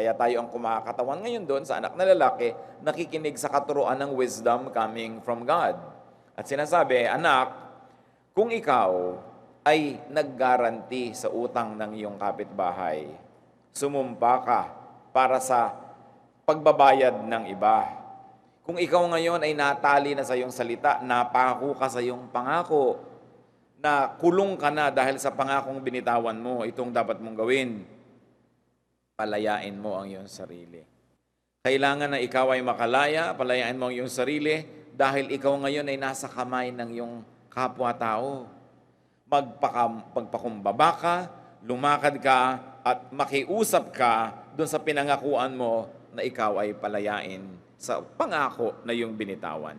Kaya tayo ang kumakatawan ngayon doon sa anak na lalaki, nakikinig sa katuruan ng wisdom coming from God. At sinasabi, anak, kung ikaw ay naggaranti sa utang ng iyong kapitbahay, sumumpa ka para sa pagbabayad ng iba. Kung ikaw ngayon ay natali na sa iyong salita, napako ka sa iyong pangako, na kulong ka na dahil sa pangakong binitawan mo, itong dapat mong gawin, palayain mo ang iyong sarili. Kailangan na ikaw ay makalaya, palayain mo ang iyong sarili, dahil ikaw ngayon ay nasa kamay ng iyong kapwa-tao. Magpakumbaba ka, lumakad ka, at makiusap ka doon sa pinangakuan mo na ikaw ay palayain sa pangako na iyong binitawan.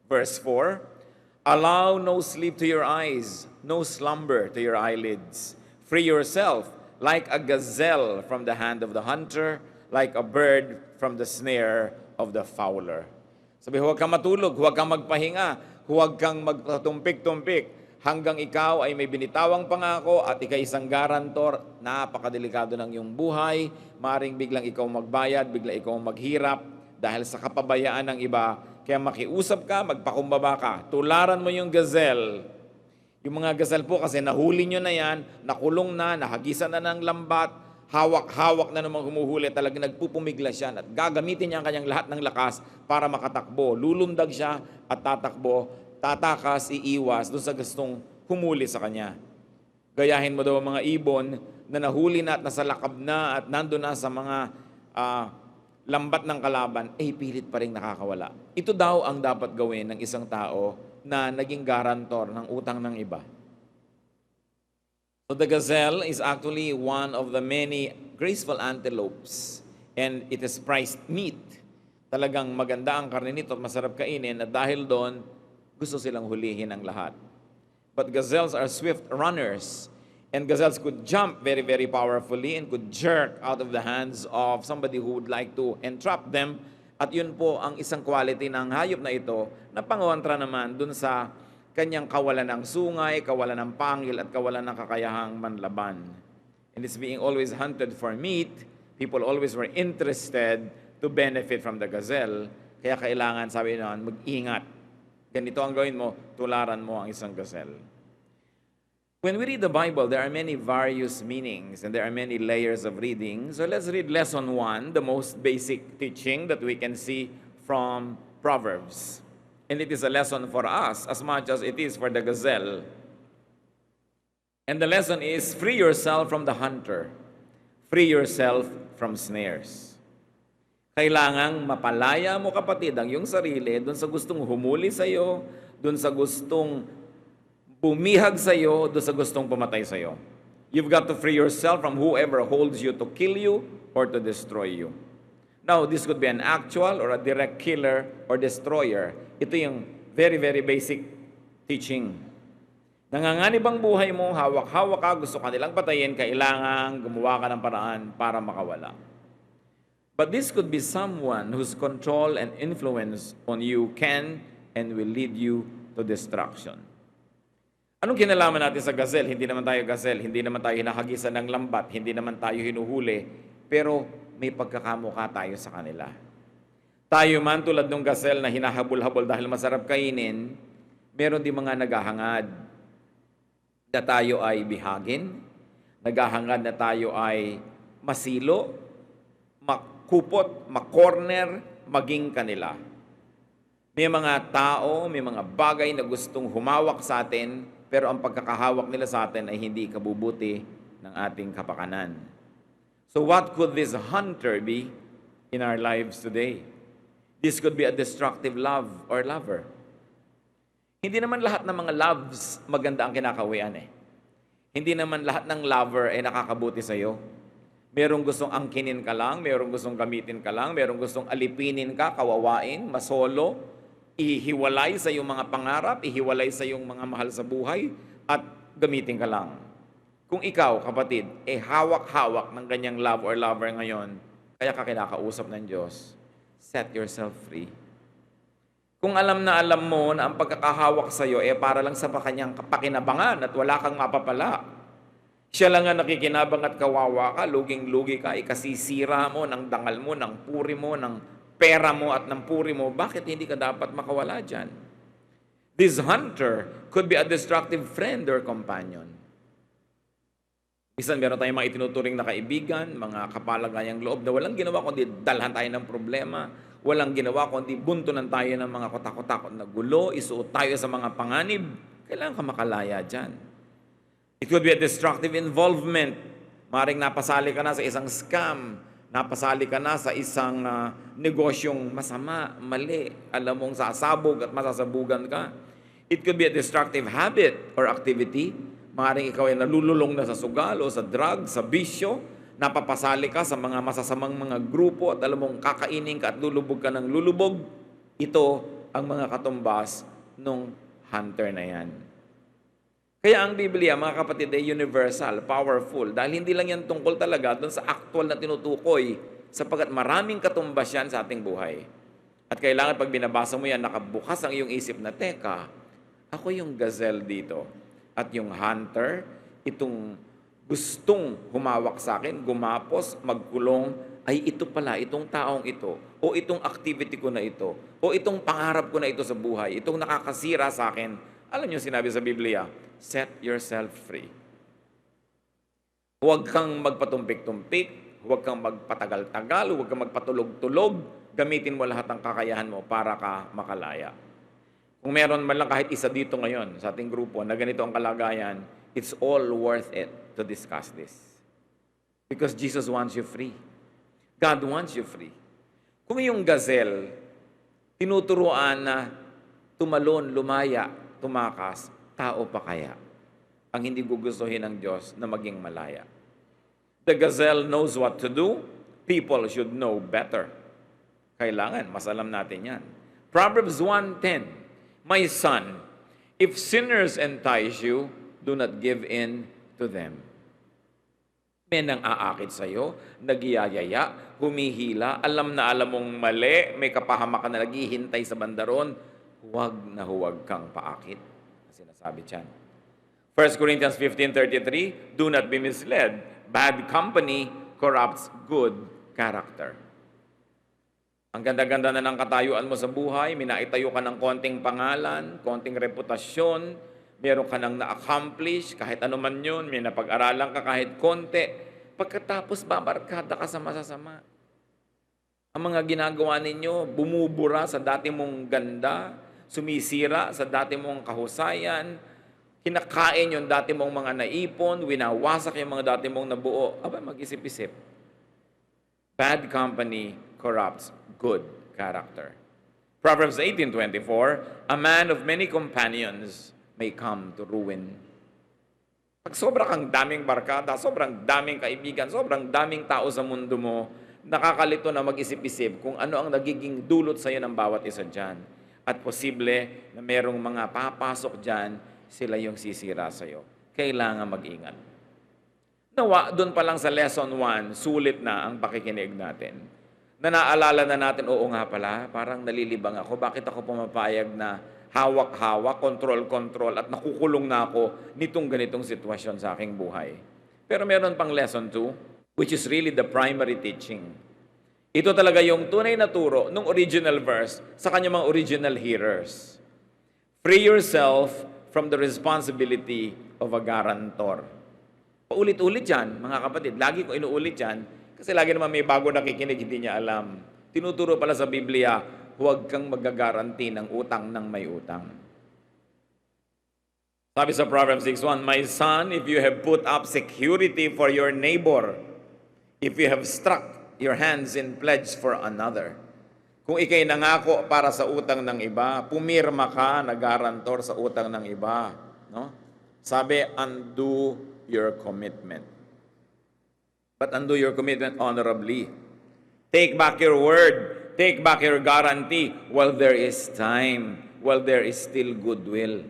Verse 4, allow no sleep to your eyes, no slumber to your eyelids. Free yourself like a gazelle from the hand of the hunter, like a bird from the snare of the fowler. Sabi, huwag kang matulog, huwag kang magpahinga, huwag kang magtumpik-tumpik, hanggang ikaw ay may binitawang pangako at ikay isang garantor. Napakadelikado ng iyong buhay, maring biglang ikaw magbayad, biglang ikaw maghirap dahil sa kapabayaan ng iba. Kaya makiusap ka, magpakumbaba ka, tularan mo yung gazelle. Yung mga gazelle po kasi nahuli nyo na yan, nakulong na, nahagisan na ng lambat, hawak-hawak na namang humuhuli, talagang nagpupumiglas siya at gagamitin niya ang kanyang lahat ng lakas para makatakbo. Lulundag siya at tatakbo, tatakas, iiwas doon sa gustong humuli sa kanya. Gayahin mo daw ang mga ibon na nahuli na at nasa lakab na at nandun na sa mga lambat ng kalaban, pilit pa rin nakakawala. Ito daw ang dapat gawin ng isang tao na naging garantor ng utang ng iba. So the gazelle is actually one of the many graceful antelopes and it is priced meat. Talagang maganda ang karne nito at masarap kainin at dahil doon, gusto silang hulihin ang lahat. But gazelles are swift runners. And gazelles could jump very, very powerfully and could jerk out of the hands of somebody who would like to entrap them. At yun po ang isang quality ng hayop na ito na pangontra naman dun sa kanyang kawalan ng sungay, kawalan ng pangil, at kawalan ng kakayahang manlaban. And it's being always hunted for meat. People always were interested to benefit from the gazelle. Kaya kailangan, sabi naman, mag-ingat. Ganito ang gawin mo, tularan mo ang isang gazelle. When we read the Bible, there are many various meanings and there are many layers of reading. So let's read lesson 1, the most basic teaching that we can see from Proverbs. And it is a lesson for us as much as it is for the gazelle. And the lesson is, free yourself from the hunter. Free yourself from snares. Kailangang mapalaya mo, kapatid, ang iyong sarili dun sa gustong humuli sa iyo, dun sa gustong bumihag sa iyo, doon sa gustong pumatay sa iyo. You've got to free yourself from whoever holds you to kill you or to destroy you. Now, this could be an actual or a direct killer or destroyer. Ito yung very, very basic teaching. Nanganganib ang buhay mo, hawak-hawak ka, gusto ka nilang patayin, kailangan gumawa ka ng paraan para makawala. But this could be someone whose control and influence on you can and will lead you to destruction. Anong kinalaman natin sa gazelle? Hindi naman tayo gazelle, hindi naman tayo hinahagisan ng lambat, hindi naman tayo hinuhuli, pero may pagkakamukha tayo sa kanila. Tayo man tulad ng gazelle na hinahabol-habol dahil masarap kainin, meron din mga naghahangad na tayo ay bihagin, naghahangad na tayo ay masilo, makupot, makorner, maging kanila. May mga tao, may mga bagay na gustong humawak sa atin, pero ang pagkakahawak nila sa atin ay hindi kabubuti ng ating kapakanan. So what could this hunter be in our lives today? This could be a destructive love or lover. Hindi naman lahat ng mga loves maganda ang kinakawian eh. Hindi naman lahat ng lover ay nakakabuti sa iyo. Merong gustong angkinin ka lang, merong gustong gamitin ka lang, merong gustong alipinin ka, kawawain, masolo, ihiwalay sa iyong mga pangarap, ihiwalay sa iyong mga mahal sa buhay, at gamitin ka lang. Kung ikaw, kapatid, hawak-hawak ng ganyang love or lover ngayon, kaya ka kinakausap ng Diyos, set yourself free. Kung alam mo na ang pagkakahawak sa iyo para lang sa kanyang pakinabangan at wala kang mapapala, Siya lang ang nakikinabang at kawawa ka, luging-lugi ka, ikasisira mo ng dangal mo, ng puri mo, ng pera mo at ng puri mo. Bakit hindi ka dapat makawala dyan? This hunter could be a destructive friend or companion. Minsan meron tayong mga itinuturing na kaibigan, mga kapalagayang loob na walang ginawa kundi dalhan tayo ng problema, walang ginawa kundi buntunan tayo ng mga kotak-kotakot na gulo, isuot tayo sa mga panganib. Kailangan ka makalaya dyan. It could be a destructive involvement. Maring napasali ka na sa isang scam, napasali ka na sa isang negosyong masama, mali, alam mong sasabog at masasabugan ka. It could be a destructive habit or activity. Maaaring ikaw ay nalululong na sa sugal o sa drug, sa bisyo, napapasali ka sa mga masasamang mga grupo at alam mong kakainin ka at lulubog ka ng lulubog. Ito ang mga katumbas nung hunter na yan. Kaya ang Biblia, mga kapatid, ay universal, powerful, dahil hindi lang yan tungkol talaga doon sa actual na tinutukoy, sapagkat maraming katumbas yan sa ating buhay. At kailangan pag binabasa mo yan, nakabukas ang iyong isip na, teka, ako yung gazelle dito. At yung hunter, itong gustong humawak sa akin, gumapos, magkulong, ay ito pala, itong taong ito, o itong activity ko na ito, o itong pangarap ko na ito sa buhay, itong nakakasira sa akin. Alam niyo sinabi sa Biblia, set yourself free. Huwag kang magpatumpik-tumpik, huwag kang magpatagal-tagal, huwag kang magpatulog-tulog, gamitin mo lahat ng kakayahan mo para ka makalaya. Kung meron man lang kahit isa dito ngayon sa ating grupo na ganito ang kalagayan, it's all worth it to discuss this. Because Jesus wants you free. God wants you free. Kung yung gazelle, tinuturuan na tumalon, lumaya, tumakas, tao pa kaya ang hindi gugustuhin ng Diyos na maging malaya? The gazelle knows what to do. People should know better. Kailangan, mas alam natin yan. Proverbs 1:10, my son, if sinners entice you, do not give in to them. May nang aakit sa'yo, nagyayaya, humihila, alam na alam mong mali, may kapahamakan na naghihintay sa bandaron, huwag kang paakit. Sinasabi dyan. 1 Corinthians 15:33, do not be misled. Bad company corrupts good character. Ang ganda-ganda na ng katayuan mo sa buhay, minaitayo ka ng konting pangalan, konting reputasyon, meron ka nang na-accomplish, kahit ano man yun, may napag-aralan ka kahit konti, pagkatapos babarkada ka sa masasama. Ang mga ginagawa ninyo, bumubura sa dati mong ganda, sumisira sa dati mong kahusayan, kinakain yung dati mong mga naipon, winawasak yung mga dati mong nabuo. Aba, mag-isip-isip. Bad company corrupts good character. Proverbs 18:24, a man of many companions may come to ruin. Pag sobrang kang daming barkada, sobrang daming kaibigan, sobrang daming tao sa mundo mo, nakakalito na mag-isip-isip kung ano ang nagiging dulot sa iyo ng bawat isa dyan. At posible na merong mga papasok dyan, sila yung sisira sa iyo. Kailangan mag-ingat. Nawa, doon pa lang sa lesson 1, sulit na ang pakikinig natin. Na naalala na natin, oo nga pala, parang nalilibang ako. Bakit ako pumapayag na hawak-hawak, kontrol-kontrol, at nakukulong na ako nitong ganitong sitwasyon sa aking buhay? Pero meron pang lesson 2, which is really the primary teaching. Ito talaga yung tunay na turo ng original verse sa kanyang mga original hearers. Free yourself from the responsibility of a guarantor. Paulit-ulit yan, mga kapatid. Lagi ko inuulit yan, kasi lagi naman may bago nakikinig, hindi niya alam. Tinuturo pala sa Biblia, huwag kang magagaranti ng utang ng may utang. Sabi sa Proverbs 6:1, my son, if you have put up security for your neighbor, if you have struck your hands in pledge for another. Kung ikay nangako para sa utang ng iba, pumirma ka na garantor sa utang ng iba. No? Sabi, undo your commitment. But undo your commitment honorably. Take back your word. Take back your guarantee while there is time, while there is still goodwill.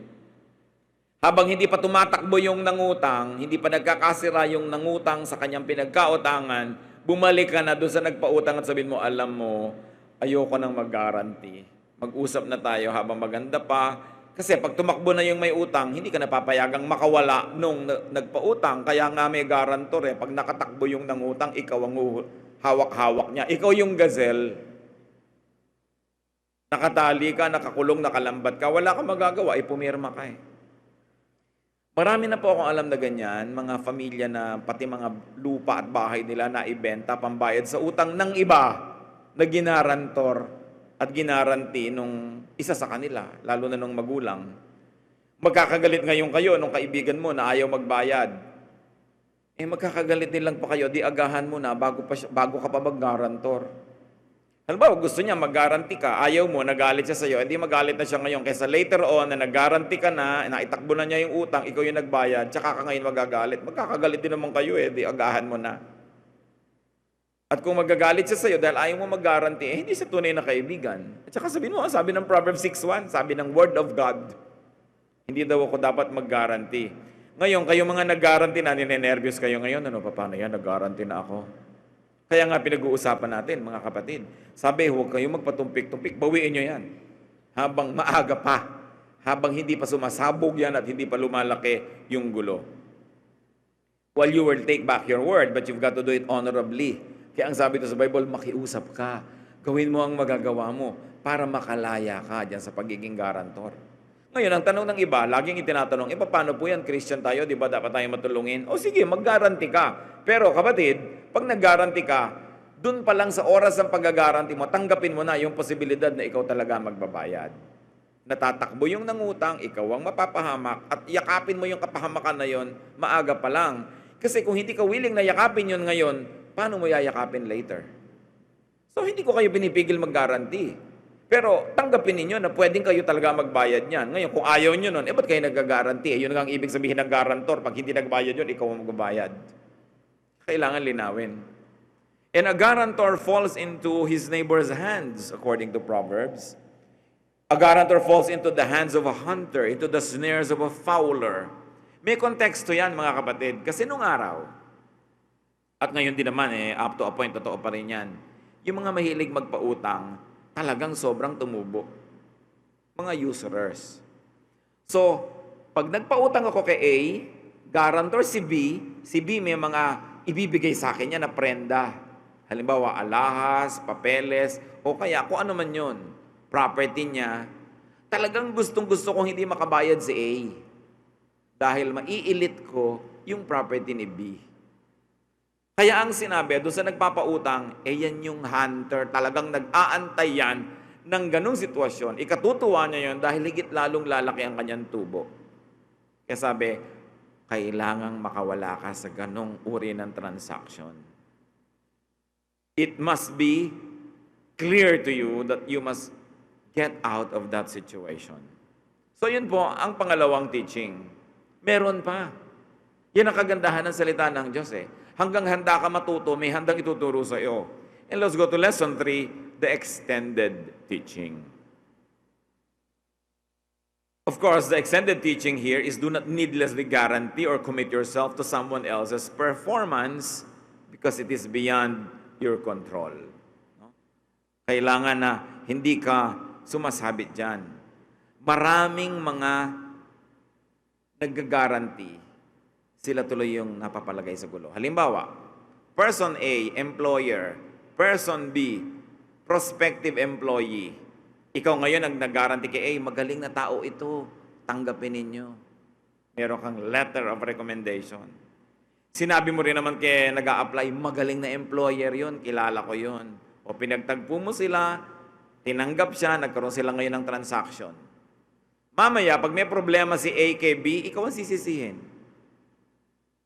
Habang hindi pa tumatakbo yung nangutang, hindi pa nagkakasira yung nangutang sa kanyang pinagkautangan, bumalik ka na doon sa nagpautang at sabihin mo, alam mo, ayoko nang mag-guarantee. Mag-usap na tayo habang maganda pa, Kasi pag tumakbo na yung may utang, hindi ka napapayagang makawala nung nagpautang. Kaya nga may garantor eh. Pag nakatakbo yung nangutang, ikaw ang hawak-hawak niya. Ikaw yung gazelle. Nakatali ka, nakakulong, nakalambat ka. Wala kang magagawa, pumirma ka eh. Marami na po akong alam na ganyan, mga pamilya na pati mga lupa at bahay nila na ibenta, pambayad sa utang ng iba na ginarantor at ginaranti nung isa sa kanila, lalo na nung magulang. Magkakagalit ngayon kayo nung kaibigan mo na ayaw magbayad. Magkakagalit din lang pa kayo, di agahan mo na bago ka pa mag-garantor. Halimbawa, gusto niya mag-guarantee ka, ayaw mo, nagalit siya sa'yo, hindi magalit na siya ngayon. Kaysa later on, na nag-guarantee ka na itakbo na niya yung utang, ikaw yung nagbayad, tsaka ka ngayon magagalit. Magkakagalit din naman kayo di agahan mo na. At kung magagalit siya sa'yo dahil ayaw mo mag-guarantee, hindi siya tunay na kaibigan. At saka sabihin mo, sabi ng Proverbs 6:1, sabi ng Word of God, hindi daw ako dapat mag-guarantee. Ngayon, kayo mga nag-guarantee na, ninenervyos kayo ngayon, paano yan, nag-guarantee na ako. Kaya nga pinag-uusapan natin, mga kapatid. Sabi, huwag kayong magpatumpik-tumpik, bawiin nyo yan. Habang maaga pa, habang hindi pa sumasabog yan at hindi pa lumalaki yung gulo. Well, you will take back your word, but you've got to do it honorably. Kaya ang sabi ito sa Bible, makiusap ka. Gawin mo ang magagawa mo para makalaya ka dyan sa pagiging garantor. Ngayon, ang tanong ng iba, laging itinatanong, paano po yan, Christian tayo, di ba dapat tayo matulungin? O sige, mag-guarantee ka. Pero kapatid, pag nag-guarantee ka, dun pa lang sa oras ng pag-guarantee mo, tanggapin mo na yung posibilidad na ikaw talaga magbabayad. Natatakbo yung nangutang, ikaw ang mapapahamak, at yakapin mo yung kapahamakan na yon, maaga pa lang. Kasi kung hindi ka willing na yakapin yon ngayon, paano mo yayakapin later? So hindi ko kayo pinipigil mag-guarantee. Pero tanggapin ninyo na pwedeng kayo talaga magbayad niyan. Ngayon, kung ayaw nyo nun, ba't kayo nag-guarantee? Yun ang ibig sabihin ng garantor. Pag hindi nagbayad yun, ikaw ang magbayad. Kailangan linawin. And a guarantor falls into his neighbor's hands, according to Proverbs. A guarantor falls into the hands of a hunter, into the snares of a fowler. May konteksto yan, mga kapatid. Kasi nung araw, at ngayon din naman, up to a point, totoo pa rin yan. Yung mga mahilig magpautang, talagang sobrang tumubo. Mga usurers. So, pag nagpautang ako kay A, guarantor si B may mga ibibigay sa akin niya na prenda. Halimbawa, alahas, papeles, o kaya kung ano man yun, property niya. Talagang gustong-gusto kong hindi makabayad si A. Dahil maiilit ko yung property ni B. Kaya ang sinabi, doon sa nagpapautang, yan yung hunter, talagang nag-aantay yan ng ganung sitwasyon. Ikatutuwa niya yon dahil higit lalong lalaki ang kanyang tubo. Kaya sabi, kailangang makawala ka sa ganung uri ng transaction. It must be clear to you that you must get out of that situation. So yun po, ang pangalawang teaching. Meron pa. Yan ang kagandahan ng salita ng Diyos Hanggang handa ka matuto, may handang ituturo sa iyo. And let's go to lesson 3, the extended teaching. Of course, the extended teaching here is do not needlessly guarantee or commit yourself to someone else's performance because it is beyond your control. Kailangan na hindi ka sumasabit dyan. Maraming mga nag-guarantee, sila tuloy yung napapalagay sa gulo. Halimbawa, person A, employer. Person B, prospective employee. Ikaw ngayon ang nag-guarantee kay A, magaling na tao ito. Tanggapin ninyo. Meron kang letter of recommendation. Sinabi mo rin naman kay nag-a-apply, magaling na employer yon, kilala ko yon. O pinagtagpo mo sila, tinanggap siya, nagkaroon sila ngayon ng transaction. Mamaya, pag may problema si A kay B, ikaw ang sisisihin.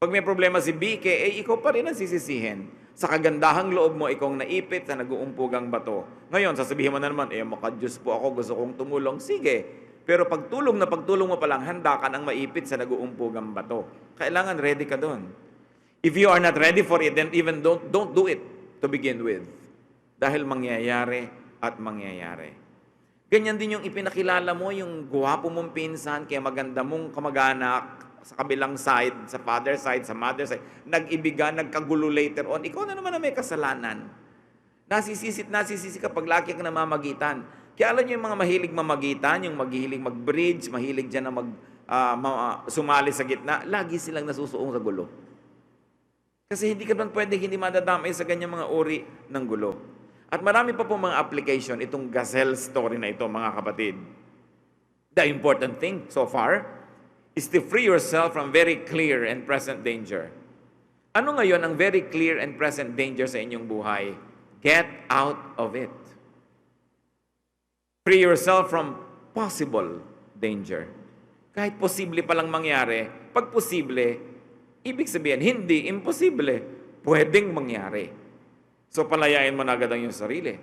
Pag may problema si B kay A, ikaw pa rin ang sisisihin. Sa kagandahang loob mo, ikaw ang naipit sa nag-uumpugang bato. Ngayon, sasabihin mo na naman, maka-Diyos po ako, gusto kong tumulong. Sige. Pero pagtulong mo pa lang, handa ka nang maipit sa nag-uumpugang bato. Kailangan ready ka doon. If you are not ready for it, then even don't do it to begin with. Dahil mangyayari at mangyayari. Ganyan din yung ipinakilala mo, yung guwapo mong pinsan, kaya maganda mong kamag-anak, sa kabilang side, sa father side, sa mother side, nag-ibigan, nagkagulo later on, ikaw na naman na may kasalanan. Nasisisi ka pag laki ka namamagitan. Kaya alam niyo yung mga mahilig mamagitan, yung mahilig mag-bridge, mahilig dyan na sumali sa gitna, lagi silang nasusuong sa gulo. Kasi hindi ka naman pwede hindi madadamay sa ganyang mga uri ng gulo. At marami pa po mga application itong gazelle story na ito, mga kapatid. The important thing so far is to free yourself from very clear and present danger. Ano ngayon ang very clear and present danger sa inyong buhay? Get out of it. Free yourself from possible danger. Kahit posible palang mangyari, pag posible, ibig sabihin, hindi imposible. Pwedeng mangyari. So palayain mo na agad ang iyong sarili.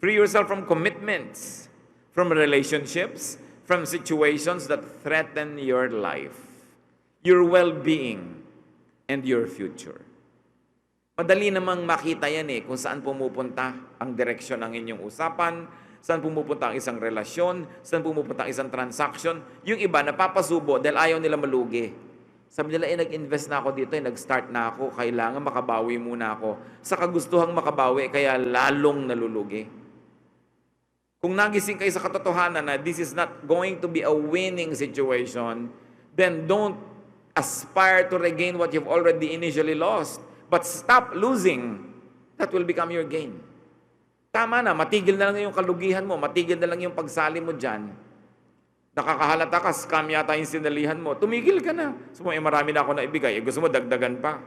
Free yourself from commitments, from relationships, from situations that threaten your life, your well-being, and your future. Madali namang makita yan kung saan pumupunta ang direksyon ng inyong usapan, saan pumupunta ang isang relasyon, saan pumupunta ang isang transaction. Yung iba, napapasubo dahil ayaw nila malugi. Sabi nila, nag-invest na ako dito, nag-start na ako, kailangan makabawi muna ako. Sa kagustuhang makabawi, kaya lalong nalulugi. Kung nagising kayo sa katotohanan na this is not going to be a winning situation, then don't aspire to regain what you've already initially lost. But stop losing. That will become your gain. Tama na, matigil na lang yung kalugihan mo, matigil na lang yung pagsali mo dyan. Nakakahalata ka, scam yata yung sinalihan mo, tumigil ka na. So, marami na ako na ibigay, gusto mo dagdagan pa.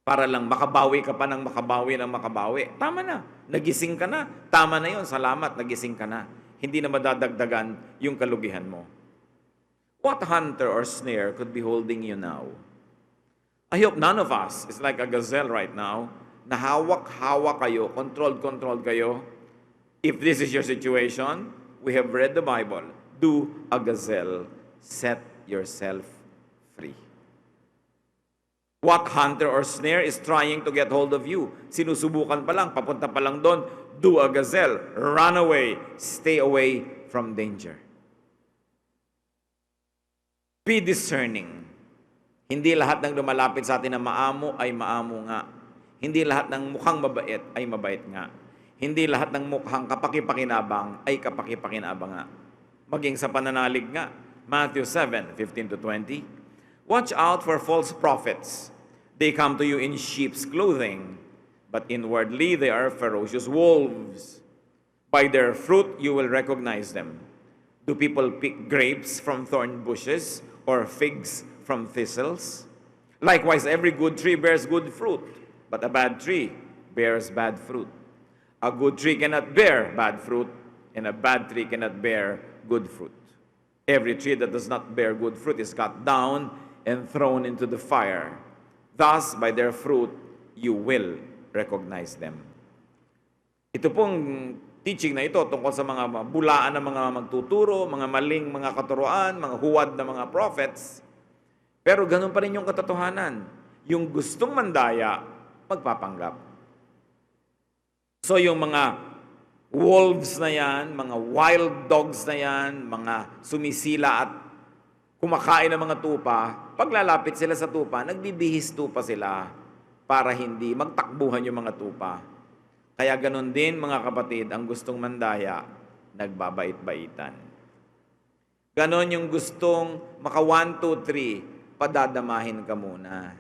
Para lang makabawi ka pa ng makabawi. Tama na, nagising ka na. Tama na yun, salamat, nagising ka na. Hindi na madadagdagan yung kalugihan mo. What hunter or snare could be holding you now? I hope none of us is like a gazelle right now, na hawak-hawak kayo, controlled kayo. If this is your situation, we have read the Bible. Do a gazelle, set yourself free. What hunter or snare is trying to get hold of you? Sinusubukan pa lang, papunta pa lang doon. Do a gazelle, run away, stay away from danger. Be discerning. Hindi lahat ng lumalapit sa atin na maamo ay maamo nga. Hindi lahat ng mukhang mabait ay mabait nga. Hindi lahat ng mukhang kapakipakinabang ay kapakipakinabang nga. Maging sa pananalig nga. Matthew 7:15-20. Watch out for false prophets. They come to you in sheep's clothing, but inwardly they are ferocious wolves. By their fruit you will recognize them. Do people pick grapes from thorn bushes or figs from thistles? Likewise, every good tree bears good fruit, but a bad tree bears bad fruit. A good tree cannot bear bad fruit, and a bad tree cannot bear good fruit. Every tree that does not bear good fruit is cut down and thrown into the fire. Thus, by their fruit, you will recognize them. Ito pong teaching na ito tungkol sa mga bulaan ng mga magtuturo, mga maling mga katuruan, mga huwad na mga prophets. Pero ganun pa rin yung katotohanan. Yung gustong mandaya, magpapanggap. So yung mga wolves na yan, mga wild dogs na yan, mga sumisila at kumakain ng mga tupa, paglalapit sila sa tupa, nagbibihis tupa sila para hindi magtakbuhan yung mga tupa. Kaya ganun din mga kapatid, ang gustong mandaya, nagbabait-baitan. Ganon yung gustong maka 1, 2, 3, padadamahin ka muna.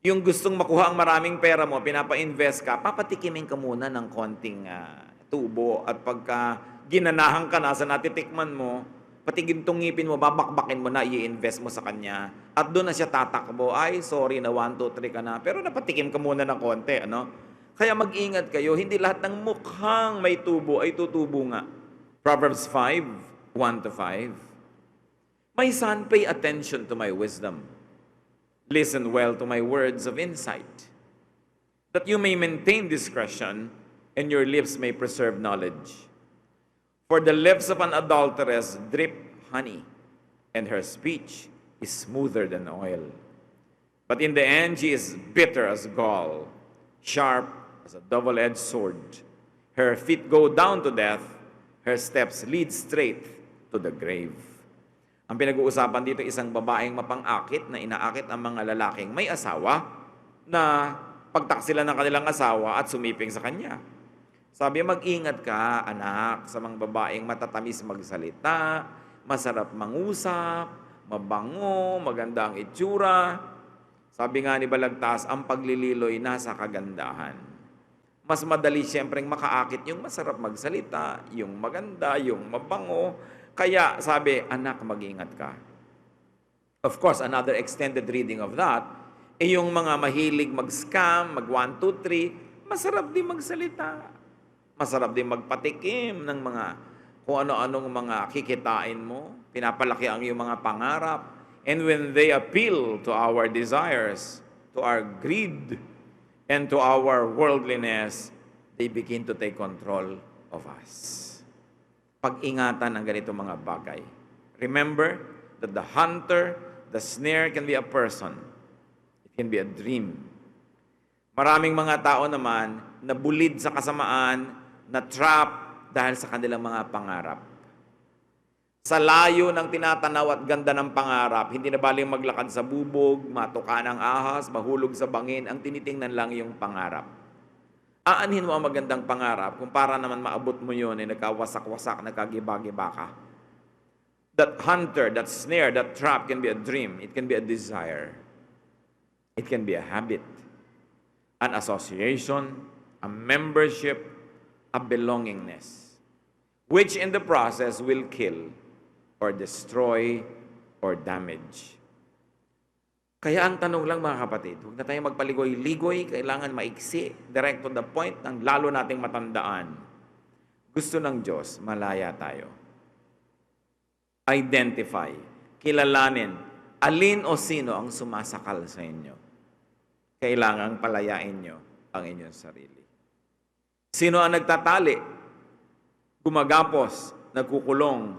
Yung gustong makuha ang maraming pera mo, pinapa-invest ka, papatikimin ka muna ng konting tubo. At pagka ginanahan ka na sa natitikman mo, pati gintong ngipin mo, babakbakin mo na, i-invest mo sa kanya. At doon na siya tatakbo, ay sorry na 1, 2, 3 ka na. Pero napatikim ka muna ng konti, ano? Kaya mag-ingat kayo, hindi lahat ng mukhang may tubo ay tutubo nga. Proverbs 5, 1-5. My son, pay attention to my wisdom. Listen well to my words of insight, that you may maintain discretion and your lips may preserve knowledge. For the lips of an adulteress drip honey, and her speech is smoother than oil. But in the end she is bitter as gall, sharp as a double-edged sword. Her feet go down to death, her steps lead straight to the grave. Ang pinag-uusapan dito, isang babaeng mapang-akit na inaakit ang mga lalaking may asawa na pagtaksila ng kanilang asawa at sumiping sa kanya. Sabi, mag-ingat ka, anak, sa mga babaeng matatamis magsalita, masarap mangusap, mabango, maganda ang itsura. Sabi nga ni Balagtas, ang paglililoy nasa kagandahan. Mas madali siyempreng makaakit yung masarap magsalita, yung maganda, yung mabango. Kaya sabi, anak, mag-ingat ka. Of course, another extended reading of that, yung mga mahilig mag-scam, mag 1, 2, 3, masarap din magsalita. Masarap din magpatikim ng mga kung ano-anong mga kikitain mo. Pinapalaki ang iyong mga pangarap. And when they appeal to our desires, to our greed, and to our worldliness, they begin to take control of us. Pag-ingatan ang ganito mga bagay. Remember that the hunter, the snare can be a person. It can be a dream. Maraming mga tao naman na bulid sa kasamaan, na trap dahil sa kanilang mga pangarap. Sa layo ng tinatanaw at ganda ng pangarap, hindi na baling maglakad sa bubog, matuka ng ahas, mahulog sa bangin, ang tinitingnan lang yung pangarap. Aanhin mo ang magandang pangarap kung para naman maabot mo yun ay nagkawasak-wasak, nagkagiba-giba ka. That hunter, that snare, that trap can be a dream. It can be a desire. It can be a habit, an association, a membership, a belongingness, which in the process will kill or destroy or damage. Kaya ang tanong lang mga kapatid, huwag na tayo magpaligoy-ligoy, kailangan maiksi, direct to the point, ang lalo nating matandaan. Gusto ng Diyos, malaya tayo. Identify, kilalanin, alin o sino ang sumasakal sa inyo. Kailangang palayain nyo ang inyong sarili. Sino ang nagtatali, gumagapos, nagkukulong?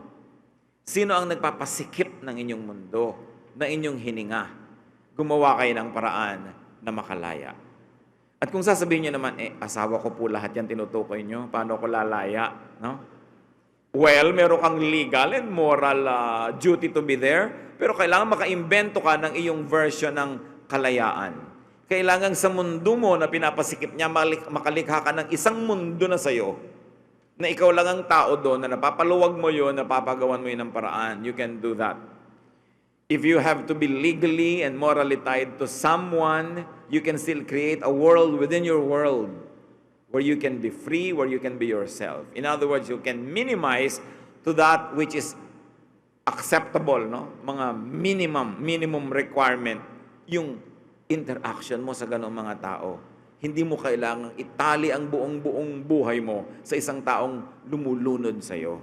Sino ang nagpapasikip ng inyong mundo, ng inyong hininga? Gumawa kayo ng paraan na makalaya. At kung sasabihin nyo naman, asawa ko po lahat yan tinutukoy nyo, paano ko lalaya? No? Well, meron kang legal and moral duty to be there, pero kailangan makaimbento ka ng iyong version ng kalayaan. Kailangan sa mundo mo na pinapasikip niya, makalikha ka ng isang mundo na sa'yo, na ikaw lang ang tao doon, na napapaluwag mo yun, napapagawan mo yun ng paraan. You can do that. If you have to be legally and morally tied to someone, you can still create a world within your world where you can be free, where you can be yourself. In other words, you can minimize to that which is acceptable, no? Mga minimum requirement, yung interaction mo sa ganong mga tao. Hindi mo kailangang itali ang buong buhay mo sa isang taong lumulunod sa iyo.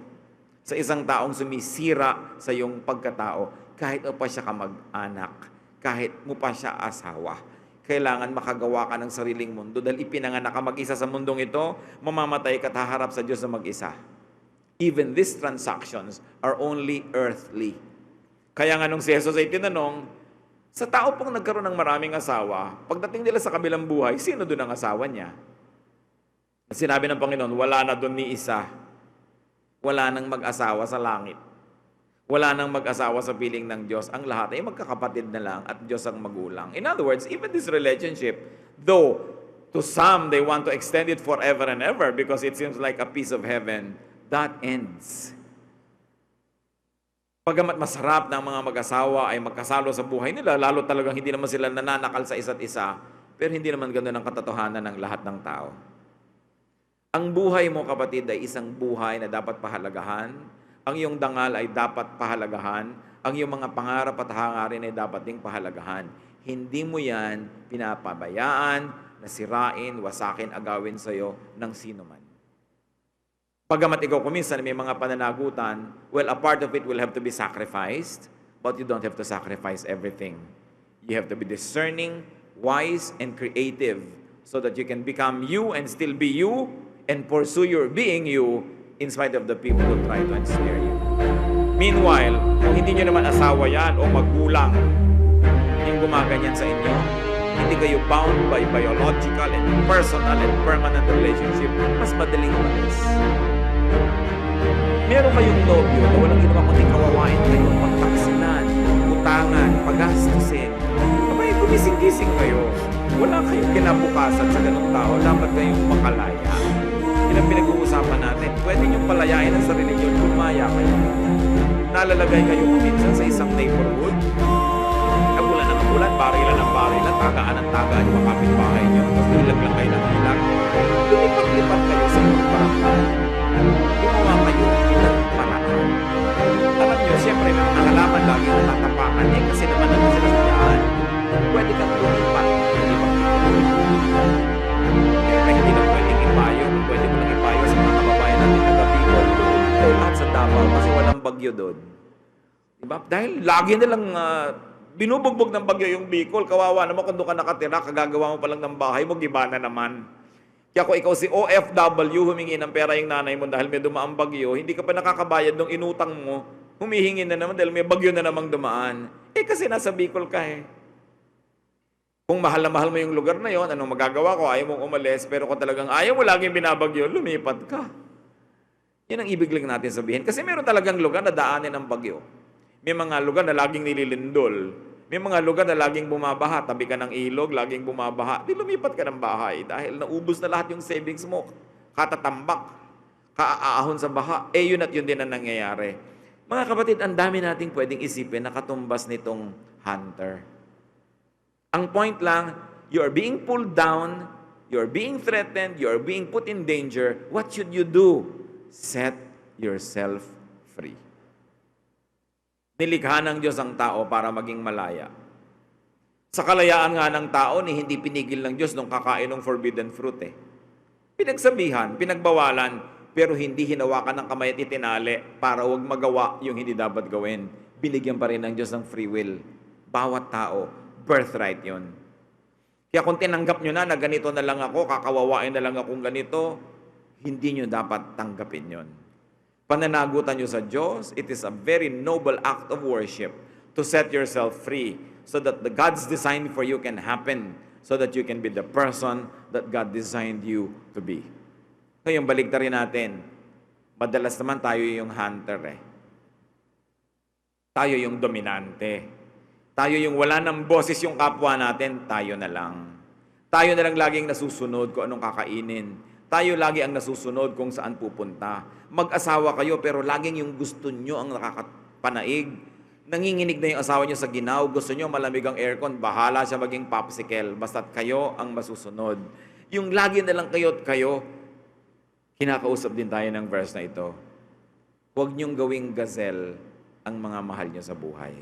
Sa isang taong sumisira sa iyong pagkatao, kahit mo pa siya kamag-anak, kahit mo pa siya asawa. Kailangan makagawa ka ng sariling mundo dahil ipinanganak ka mag-isa sa mundong ito, mamamatay ka at haharap sa Diyos na mag-isa. Even these transactions are only earthly. Kaya nga nung si Jesus ay tinanong, sa tao pong nagkaroon ng maraming asawa, pagdating nila sa kabilang buhay, sino doon ang asawa niya? Sinabi ng Panginoon, wala na doon ni isa. Wala nang mag-asawa sa langit. Wala nang mag-asawa sa piling ng Diyos. Ang lahat ay magkakapatid na lang at Diyos ang magulang. In other words, even this relationship, though to some they want to extend it forever and ever because it seems like a piece of heaven, that ends. Pagamat masarap ng mga mag-asawa ay magkasalo sa buhay nila, lalo talagang hindi naman sila nananakal sa isa't isa, pero hindi naman ganoon ang katotohanan ng lahat ng tao. Ang buhay mo, kapatid, ay isang buhay na dapat pahalagahan. Ang iyong dangal ay dapat pahalagahan. Ang iyong mga pangarap at hangarin ay dapat ding pahalagahan. Hindi mo yan pinapabayaan, nasirain, wasakin, agawin sa iyo ng sino man. Pagamat ikaw kuminsan may mga pananagutan, well, a part of it will have to be sacrificed, but you don't have to sacrifice everything. You have to be discerning, wise, and creative so that you can become you and still be you and pursue your being you in spite of the people who try to ensnare you. Meanwhile, kung hindi nyo naman asawa yan o magulang yung gumaganyan sa inyo, hindi kayo bound by biological and personal and permanent relationship, mas madaling umalis. Meron kayong nobyo na walang ginawa kundi kawawain kayo, pagtaksinan, utangan, pagastusin. Abay, gumising-gising kayo. Wala kayong kinabukasan sa ganong tao, dapat kayong makalaya. Yun ang pinag-uusapan natin. Pwede niyong palayain ang sarili niyo, lumaya kayo. Nalalagay kayo minsan sa isang neighborhood. Kabulan ng kabulan, barilan ng barilan, tagaan ng tagaan yung mga kapitbahay niyo. Tapos ilag lang kayo ng ilag. Lumipat-lipat kayo sa ibang barangay. Gumawa kayo ng paraan. Alam niyo, siyempre may mga halaman lagi ang tatapakan kasi naman naman sila sa daan. Pwede kang lumipat. Hindi na pwedeng ipayo. Pwede mo lang ipayo sa mga kababayan natin na Bicol. At sa Davao kasi walang bagyo doon. Diba? Dahil lagi nilang binubugbog ng bagyo yung Bicol. Kawawa naman kung doon ka nakatira, kagagawa mo pa lang ng bahay mo, giba na naman. Kaya kung ikaw si OFW, humingi ng pera yung nanay mo dahil may dumaang bagyo, hindi ka pa nakakabayad ng inutang mo, humihingi na naman dahil may bagyo na namang dumaan. Kasi nasa Bicol ka eh. Kung mahal na mahal mo yung lugar na yon, anong magagawa ko? Ayaw mong umalis, pero kung talagang ayaw mo laging binabagyo, lumipat ka. Yan ang ibig lang natin sabihin. Kasi meron talagang lugar na daanin ng bagyo. May mga lugar na laging nililindol. May mga lugar na laging bumabaha. Tabi ka ng ilog, laging bumabaha. Di lumipat ka ng bahay dahil naubos na lahat yung savings mo. Katatambak, kaaahon sa baha. Yun at yun din ang nangyayari. Mga kapatid, ang dami nating pwedeng isipin na katumbas nitong hunter. Ang point lang, you are being pulled down, you are being threatened, you are being put in danger. What should you do? Set yourself free. Nilikha ng Diyos ang tao para maging malaya. Sa kalayaan nga ng tao, hindi pinigil ng Diyos nung kakain ng forbidden fruit eh. Pinagsabihan, pinagbawalan, pero hindi hinawakan ng kamay at itinali para huwag magawa yung hindi dapat gawin. Binigyan pa rin ng Diyos ng free will. Bawat tao, birthright yun. Kaya kung tinanggap nyo na ganito na lang ako, kakawawain na lang akong ganito, hindi nyo dapat tanggapin yon. Pananagutan nyo sa Diyos, it is a very noble act of worship to set yourself free so that the God's design for you can happen, so that you can be the person that God designed you to be. Ngayon, baliktarin natin. Madalas naman tayo yung hunter eh. Tayo yung dominante. Tayo yung wala ng boses yung kapwa natin, tayo na lang. Tayo na lang laging nasusunod kung anong kakainin. Tayo lagi ang nasusunod kung saan pupunta. Mag-asawa kayo pero laging yung gusto nyo ang nakakapanaig. Nanginginig na yung asawa nyo sa ginaw. Gusto nyo malamig ang aircon, bahala siya maging popsicle. Basta't kayo ang masusunod. Yung lagi na lang kayo't kayo, kinakausap din tayo ng verse na ito. Huwag nyong gawing gazelle ang mga mahal nyo sa buhay.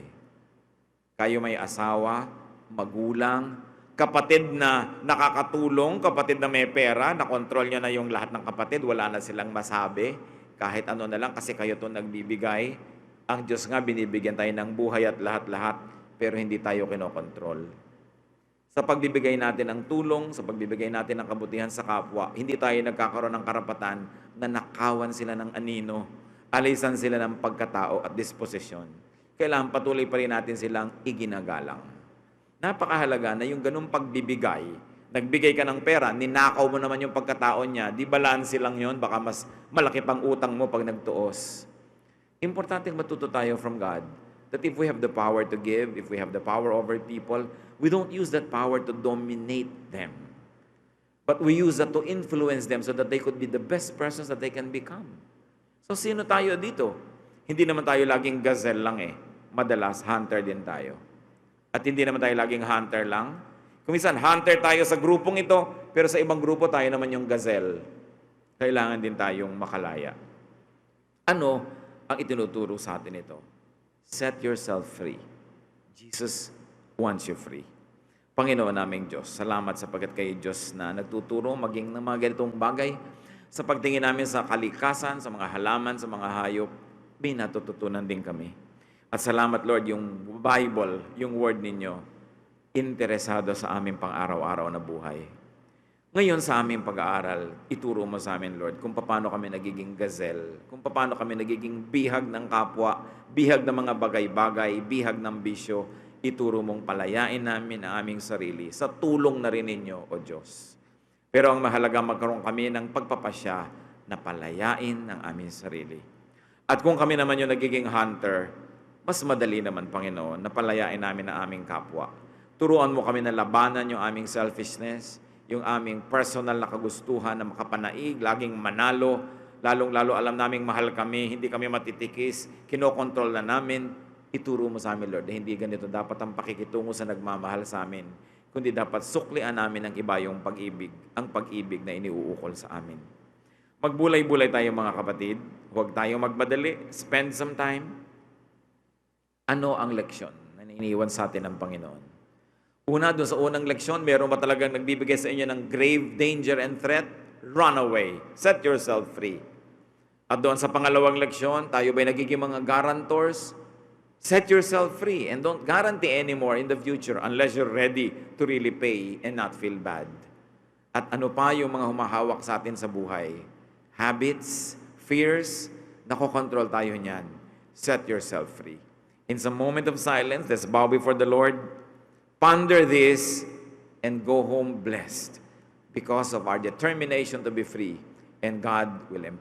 Kayo may asawa, magulang, kapatid na nakakatulong, kapatid na may pera, nakontrol nyo na yung lahat ng kapatid, wala na silang masabi, kahit ano na lang kasi kayo to nagbibigay. Ang Diyos nga binibigyan tayo ng buhay at lahat-lahat, pero hindi tayo kinokontrol. Sa pagbibigay natin ng tulong, sa pagbibigay natin ng kabutihan sa kapwa, hindi tayo nagkakaroon ng karapatan na nakawan sila ng anino, alisan sila ng pagkatao at disposisyon. Kailangan patuloy pa rin natin silang iginagalang. Napakahalaga na yung ganung pagbibigay, nagbigay ka ng pera, ninakaw mo naman yung pagkatao niya, di balanse lang yun, baka mas malaki pang utang mo pag nagtuos. Importante matuto tayo from God that if we have the power to give, if we have the power over people, we don't use that power to dominate them. But we use that to influence them so that they could be the best persons that they can become. So sino tayo dito? Hindi naman tayo laging gazelle lang eh. Madalas, hunter din tayo. At hindi naman tayo laging hunter lang. Kung minsan, hunter tayo sa grupong ito, pero sa ibang grupo tayo naman yung gazelle. Kailangan din tayong makalaya. Ano ang itinuturo sa atin ito? Set yourself free. Jesus wants you free. Panginoon naming Diyos, salamat sapagkat kayo Diyos na nagtuturo maging ng mga ganitong bagay sa pagtingin namin sa kalikasan, sa mga halaman, sa mga hayop. May natututunan din kami. At salamat Lord, yung Bible, yung word ninyo, interesado sa aming pang-araw-araw na buhay. Ngayon sa aming pag-aaral, ituro mo sa amin Lord kung paano kami nagiging gazelle, kung paano kami nagiging bihag ng kapwa, bihag ng mga bagay-bagay, bihag ng bisyo, ituro mong palayain namin ang aming sarili sa tulong na rin ninyo, O Diyos. Pero ang mahalaga magkaroon kami ng pagpapasya na palayain ang aming sarili. At kung kami naman yung nagiging hunter, mas madali naman, Panginoon, na palayain namin ang aming kapwa. Turuan mo kami na labanan yung aming selfishness, yung aming personal na kagustuhan na makapanaig, laging manalo, lalong-lalo alam naming mahal kami, hindi kami matitikis, kinokontrol na namin, ituro mo sa amin, Lord, na hindi ganito dapat ang pakikitungo sa nagmamahal sa amin, kundi dapat suklian namin ang iba yung pag-ibig, ang pag-ibig na iniuukol sa amin. Magbulay-bulay tayo mga kapatid, huwag tayong magmadali, spend some time. Ano ang leksyon na iniiwan sa atin ng Panginoon? Una, doon sa unang leksyon, meron ba talagang nagbibigay sa inyo ng grave danger and threat? Run away. Set yourself free. At doon sa pangalawang leksyon, tayo ba'y nagiging mga guarantors? Set yourself free and don't guarantee anymore in the future unless you're ready to really pay and not feel bad. At ano pa yung mga humahawak sa atin sa buhay? Habits, fears, nakokontrol tayo niyan. Set yourself free. In some moment of silence, let's bow before the Lord. Ponder this and go home blessed because of our determination to be free, and God will empower.